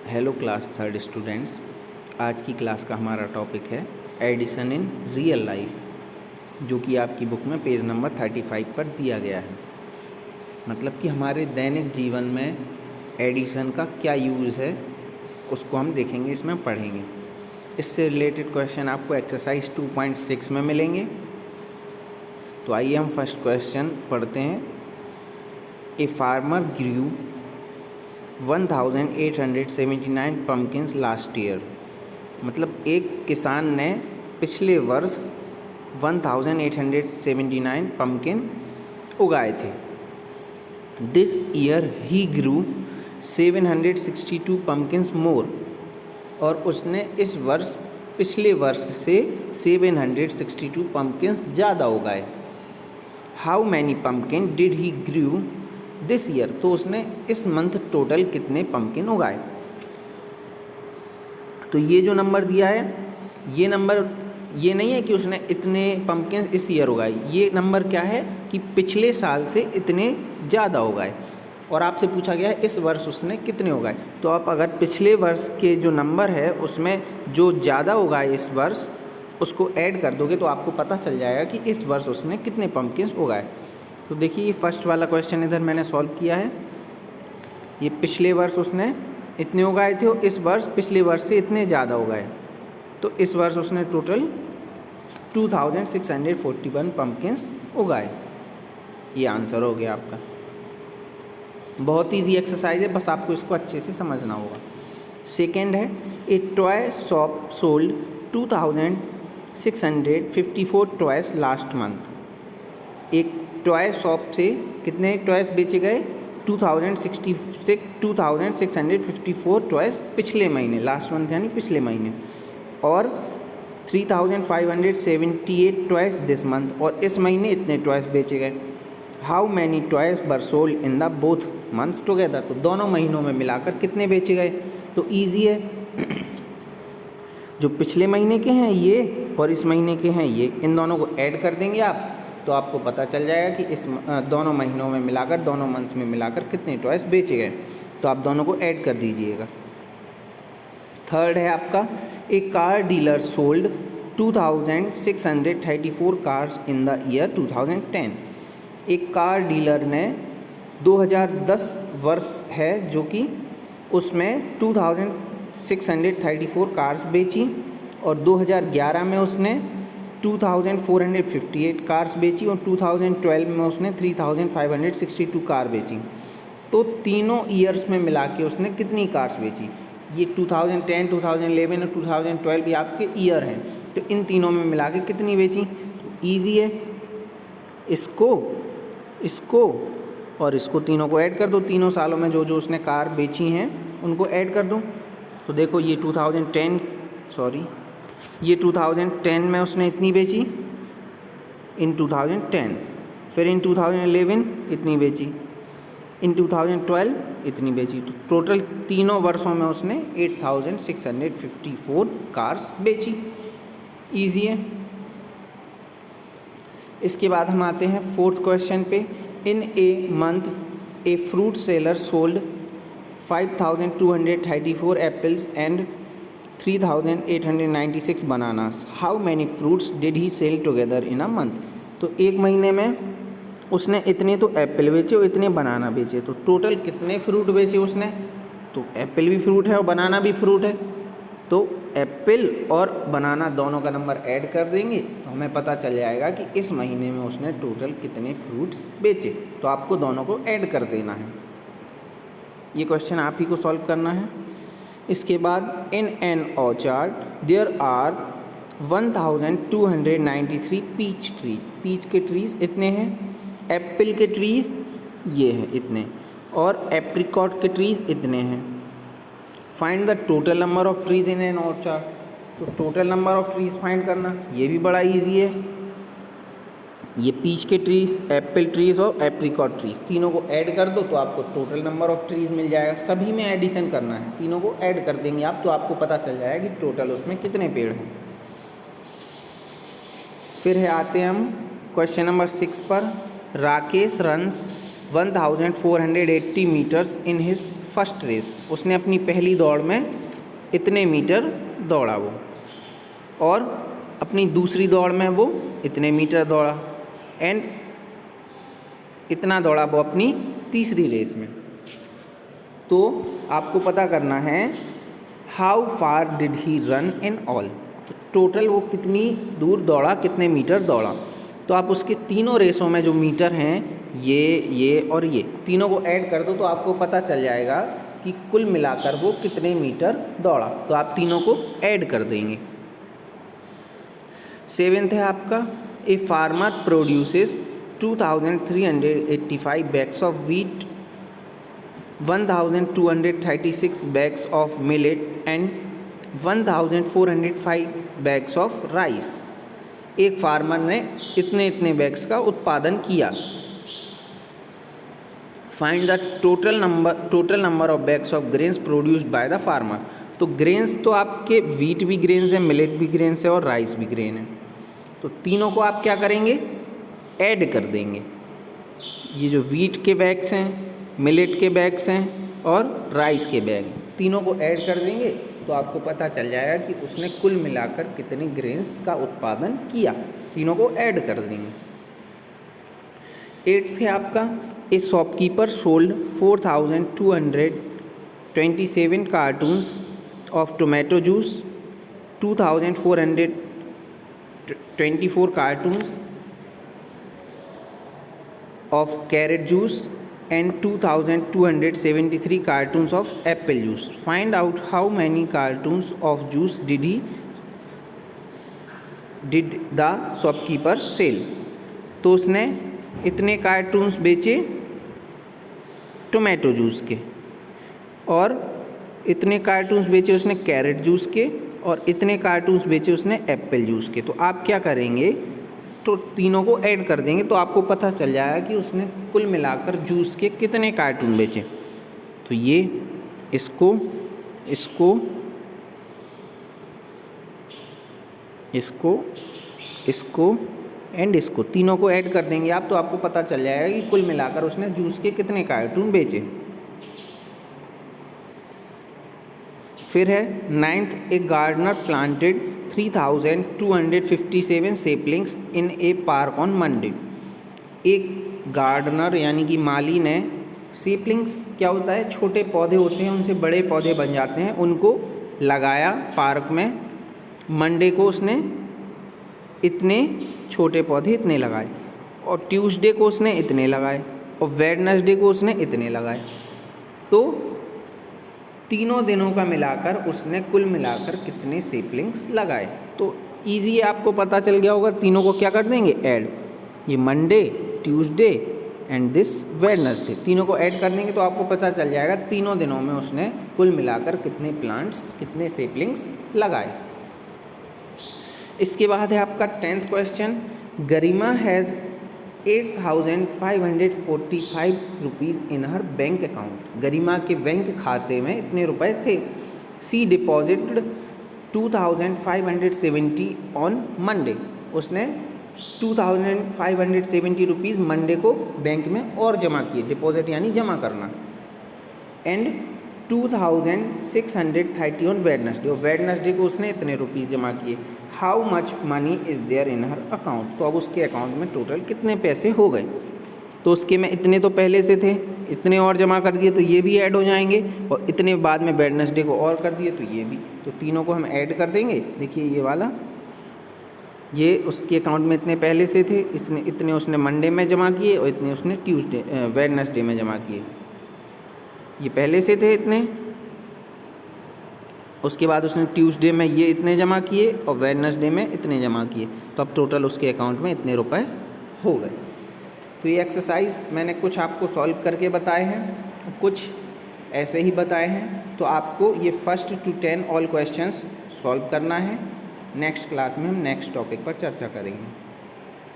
Hello class third students. आज की class का हमारा टॉपिक है एडिशन इन रियल लाइफ, जो कि आपकी बुक में पेज नंबर 35 पर दिया गया है। मतलब कि हमारे दैनिक जीवन में एडिशन का क्या यूज़ है उसको हम देखेंगे, इसमें पढ़ेंगे। इससे रिलेटेड क्वेश्चन आपको एक्सरसाइज 2.6 में मिलेंगे। तो आइए हम फर्स्ट क्वेश्चन पढ़ते हैं। A farmer grew 1879 pumpkins last year. मतलब एक किसान ने पिछले वर्ष 1879 पम्पकिन उगाए थे। This year he grew 762 pumpkins more. और उसने इस वर्ष पिछले वर्ष से 762 पम्पकिन्स ज़्यादा उगाए। How many pumpkin did he grow this year. तो उसने इस मंथ टोटल कितने पम्पकिन उगाए। तो ये जो नंबर दिया है, ये नंबर ये नहीं है कि उसने इतने पम्पकिन इस ईयर उगाए। ये नंबर क्या है कि पिछले साल से इतने ज़्यादा उगाए। और आपसे पूछा गया है इस वर्ष उसने कितने उगाए। तो आप अगर पिछले वर्ष के जो नंबर है उसमें जो ज़्यादा उगाए इस वर्ष, उसको ऐड कर दोगे तो आपको पता चल जाएगा कि इस वर्ष उसने कितने पम्पकिन उगाए। तो देखिए, ये फर्स्ट वाला क्वेश्चन इधर मैंने सॉल्व किया है। ये पिछले वर्ष उसने इतने उगाए थे और इस वर्ष पिछले वर्ष से इतने ज़्यादा उगाए। तो इस वर्ष उसने टोटल 2641 पम्पकिन्स उगाए। ये आंसर हो गया आपका। बहुत ईजी एक्सरसाइज है, बस आपको इसको अच्छे से समझना होगा। सेकेंड है, ए toy shop sold 2654 toys last month. एक टॉय शॉप से कितने टॉयस बेचे गए? 2654 टॉयस पिछले महीने, लास्ट मंथ यानी पिछले महीने। और 3578 टॉयस दिस मंथ। और इस महीने इतने टॉयस बेचे गए। How many toys were sold in the both months together. तो दोनों महीनों में मिलाकर कितने बेचे गए। तो ईजी है, जो पिछले महीने के हैं ये और इस महीने के हैं ये, इन दोनों को ऐड कर देंगे आप, तो आपको पता चल जाएगा कि इस दोनों महीनों में मिलाकर, दोनों मंथ्स में मिलाकर कितने टॉयस बेचे गए। तो आप दोनों को ऐड कर दीजिएगा। थर्ड है आपका, a car dealer sold 2634 cars in the year 2010। एक कार डीलर ने 2010 वर्ष है जो कि उसमें 2634 कार्स बेची। और 2011 में उसने 2458 कार्स बेची। और 2012 में उसने 3562 कार बेची। तो तीनों ईयर्स में मिला के उसने कितनी कार्स बेची। ये 2010, 2011 और 2012 ये आपके ईयर हैं। तो इन तीनों में मिला के कितनी बेची। ईजी है, इसको और इसको तीनों को ऐड कर दो। तीनों सालों में जो जो उसने कार बेची हैं उनको ऐड कर दो। तो देखो, ये 2010 में उसने इतनी बेची इन 2010, फिर इन 2011 इतनी बेची, इन 2012 इतनी बेची। तो टोटल तीनों वर्षों में उसने 8654 कार्स बेची। ईजी है। इसके बाद हम आते हैं फोर्थ क्वेश्चन पे। In a month a fruit seller sold 5234 apples and 3896 bananas. How many fruits did he sell together in a month. तो एक महीने में उसने इतने तो एप्पल बेचे और इतने बनाना बेचे। तो टोटल कितने फ्रूट बेचे उसने। तो एप्पल भी फ्रूट है और बनाना भी फ्रूट है। तो एप्पल और बनाना दोनों का नंबर ऐड कर देंगे तो हमें पता चल जाएगा कि इस महीने में उसने टोटल कितने फ्रूट्स बेचे। तो आपको दोनों को ऐड कर देना है। ये क्वेश्चन आप ही को सॉल्व करना है। इसके बाद, in an orchard there are 1293 peach trees. Peach के ट्रीज इतने हैं, एप्पल के ट्रीज ये हैं इतने, और एप्रिकॉट के ट्रीज इतने हैं। Find the total number of trees in an orchard. तो total number of trees find करना, ये भी बड़ा इजी है। ये पीच के ट्रीज, एप्पल ट्रीज और एप्रिकॉट ट्रीज तीनों को ऐड कर दो तो आपको टोटल नंबर ऑफ ट्रीज मिल जाएगा। सभी में एडिशन करना है, तीनों को ऐड कर देंगे आप तो आपको पता चल जाएगा कि टोटल उसमें कितने पेड़ हैं। फिर है आते हैं हम क्वेश्चन नंबर 6 पर। Rakesh runs 1480 meters in his first race, उसने अपनी पहली दौड़ में इतने मीटर दौड़ा वो, और अपनी दूसरी दौड़ में वो इतने मीटर दौड़ा, एंड इतना दौड़ा वो अपनी तीसरी रेस में। तो आपको पता करना है how far did he run in all, तो टोटल वो कितनी दूर दौड़ा, कितने मीटर दौड़ा। तो आप उसके तीनों रेसों में जो मीटर हैं, ये और ये तीनों को ऐड कर दो तो आपको पता चल जाएगा कि कुल मिलाकर वो कितने मीटर दौड़ा। तो आप तीनों को ऐड कर देंगे। 7th है आपका, a farmer produces 2385 bags of wheat, 1236 bags of millet and 1405 bags of rice. एक फार्मर ने इतने बैग्स का उत्पादन किया। Find the total number of bags of grains produced by the farmer. तो ग्रेन्स तो आपके व्हीट भी ग्रेन्स है, मिलेट भी ग्रेन्स है और राइस भी ग्रेन है। तो तीनों को आप क्या करेंगे, ऐड कर देंगे। ये जो व्हीट के बैग्स हैं, मिलेट के बैग्स हैं और राइस के बैग, तीनों को ऐड कर देंगे तो आपको पता चल जाएगा कि उसने कुल मिलाकर कितने ग्रेन्स का उत्पादन किया। तीनों को ऐड कर देंगे। 8th है आपका, ए shopkeeper sold 4227 cartoons of tomato juice, 2424 cartoons of carrot juice and 2273 cartons of apple juice. Find out how many cartons of juice did the shopkeeper sell. तो उसने इतने कार्टून्स बेचे टोमेटो जूस के, और इतने कार्टून्स बेचे उसने कैरेट जूस के, और इतने कार्टून्स बेचे उसने एप्पल जूस के। तो आप क्या करेंगे, तो तीनों को ऐड कर देंगे तो आपको पता चल जाएगा कि उसने कुल मिलाकर जूस के कितने कार्टून बेचे। तो ये इसको इसको इसको इसको एंड इसको तीनों को ऐड कर देंगे आप, तो आपको पता चल जाएगा कि कुल मिलाकर उसने जूस के कितने कार्टून बेचे। फिर है 9th, a gardener planted 3257 saplings in a park on Monday. एक गार्डनर यानी कि माली ने, सेपलिंग्स क्या होता है, छोटे पौधे होते हैं, उनसे बड़े पौधे बन जाते हैं, उनको लगाया पार्क में। मंडे को उसने इतने छोटे पौधे इतने लगाए, और ट्यूसडे को उसने इतने लगाए, और वेडनेसडे को उसने इतने लगाए। तो तीनों दिनों का मिलाकर उसने कुल मिलाकर कितने सेपलिंग्स लगाए। तो इजी है, आपको पता चल गया होगा। तीनों को क्या कर देंगे, ऐड। ये Monday, Tuesday and this Wednesday, तीनों को ऐड कर देंगे तो आपको पता चल जाएगा तीनों दिनों में उसने कुल मिलाकर कितने प्लांट्स, कितने सेपलिंग्स लगाए। इसके बाद है आपका 10th question, Garima has 8545 rupees in her bank account. Garima के बैंक खाते में इतने रुपए थे। She deposited 2570 on Monday. उसने 2570 रुपीज़ मंडे को बैंक में और जमा किए, डिपॉजिट यानी जमा करना। एंड 2630 ऑन वेडनेसडे, और वेडनेसडे को उसने इतने रुपीज़ जमा किए। How much money is there in her account. तो अब उसके अकाउंट में टोटल कितने पैसे हो गए। तो उसके में इतने तो पहले से थे, इतने और जमा कर दिए तो ये भी ऐड हो जाएंगे, और इतने बाद में वेडनेसडे को और कर दिए तो ये भी। तो तीनों को हम ऐड कर देंगे। देखिए ये वाला, ये उसके अकाउंट में इतने पहले से थे, इसने इतने उसने मंडे में जमा किए, और इतने उसने वेडनेसडे में जमा किए। ये पहले से थे इतने, उसके बाद उसने ट्यूसडे में ये इतने जमा किए, और वेडनेसडे में इतने जमा किए। तो अब टोटल उसके अकाउंट में इतने रुपए हो गए। तो ये एक्सरसाइज मैंने कुछ आपको सॉल्व करके बताए हैं, कुछ ऐसे ही बताए हैं। तो आपको ये 1st to 10 all questions solve करना है। नेक्स्ट क्लास में हम नेक्स्ट टॉपिक पर चर्चा करेंगे।